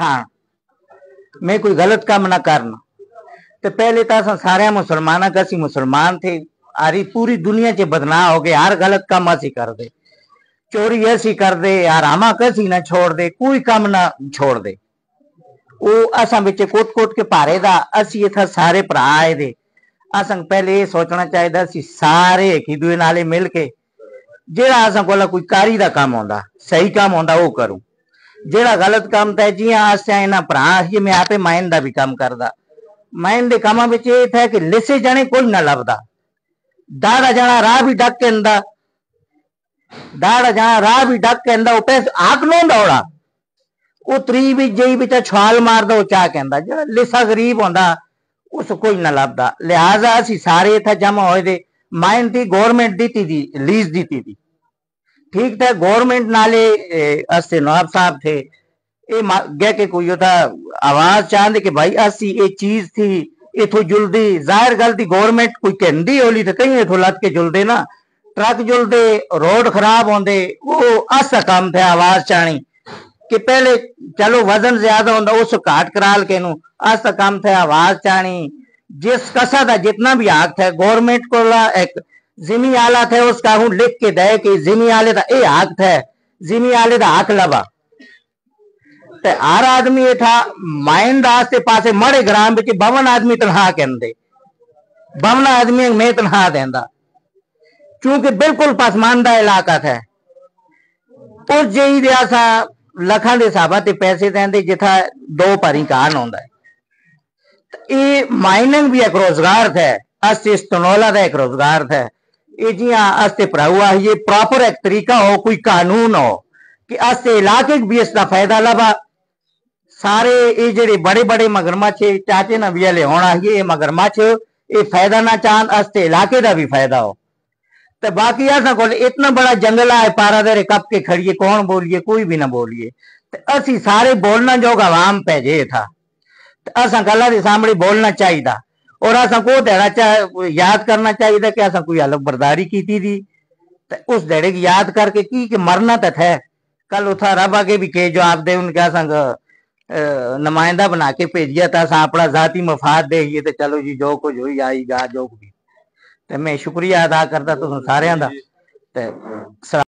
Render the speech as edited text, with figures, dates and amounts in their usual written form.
खान, मैं कोई गलत काम ना करना। तो पहले तो अस सारे मुसलमान असी मुसलमान थे, अरे पूरी दुनिया च बदनाम हो गए, हर गलत काम असी कर दे, चोरी असी कर दे, हरामा कसी ना छोड़ दे, कोई काम ना छोड़ दे। वो असा बिच कोट कोट के भारे दा असी इत्थे सारे भरा आए दे। असन पहले ये सोचना चाहिए असी सारे एक दूए नाले मिल के जेड़ा असा कोला कोई कारी दा काम आंदा, सही काम आंदा वो करूं, जेड़ा गलत काम था जियां अस इन्हां भरा ही मैं आपे माइन दा भी काम करदा, माइन दे कामां विच ये था कि लिसे जने कोई ना लभदा, दाड़ा जाना राह भी डक के अंदा, दाड़ा जाना राह भी डक के अंदा, वो पैसे आक नो दौड़ा वो त्री भी जई बिच छाल मारदा वो चाह कहंदा, जेड़ा लिसा गरीब होंदा उस कोई ना लभदा। लिहाजा असी सारे इत्थे जमा होए दे, माइन थी गवर्नमेंट दी थी, लीज दी थी, ठीक था। गवर्नमेंट नाले अस्ते नवाब साहब थे, ये गह के कोई था आवाज चाहते कि भाई असी ये चीज थी इथों जुलदी, जाहिर गल थी गवर्नमेंट कोई कहती होली तो कहीं इथों लद के जुलदे ना, ट्रक जुलदे, रोड खराब होंदे, वो असा काम था आवाज चाणी कि पहले चलो वजन ज्यादा होंदा उस घाट कराल के नू असा काम था आवाज चाणी। जिस कसा था जितना भी हक था गवर्नमेंट को एक जिमी आला थे उसका हूं लिख के दे कि जिमी आले का ये हक था, जिमी आले का हक लवा। हर आदमी ये था माइंड आस्ते पासे मड़े ग्राम बिच बवन आदमी तनखा कहते, बवन आदमी मैं तनखा देंदा, क्योंकि बिल्कुल पसमानदा इलाका था। उस जी असा लखा के हिसाबा ते पैसे देंदे जिथा दो भरी कान आंदा है। ये माइनिंग भी एक रोजगार था, अस इस तनौला का एक रोजगार था। ये जियां अस्ते हुआ ये प्रॉपर एक तरीका हो, कोई कानून हो कि अस्ते इलाके भी इसका फायदा लभा। सारे ये जेडे बड़े बड़े मगरमच्छ चाचे ना भी हले होना ये मगरमच्छ ये फायदा ना चाहन, अस्ते इलाके का भी फायदा हो। तो बाकी असा को इतना बड़ा जंगल है, पारा दे कप के खड़िए, कौन बोलिए, कोई भी ना बोलिए। तो असी सारे बोलना जोग आवाम पैजे था, तो असा गल्ला दे सामने बोलना चाहिए और असा को देड़ा याद करना चाहिए कि असा कोई अलग बरदारी की थी, तो उस देड़े की याद करके की मरना तो था। कल उथा रब आगे भी के जवाब दे उनके असा नुमाइंदा बना के भेजिया था, असा अपना जाती मफाद देखिए तो चलो जी जो कुछ हुई आई गा जो भी। तो मैं शुक्रिया अदा करता तुम सारे का।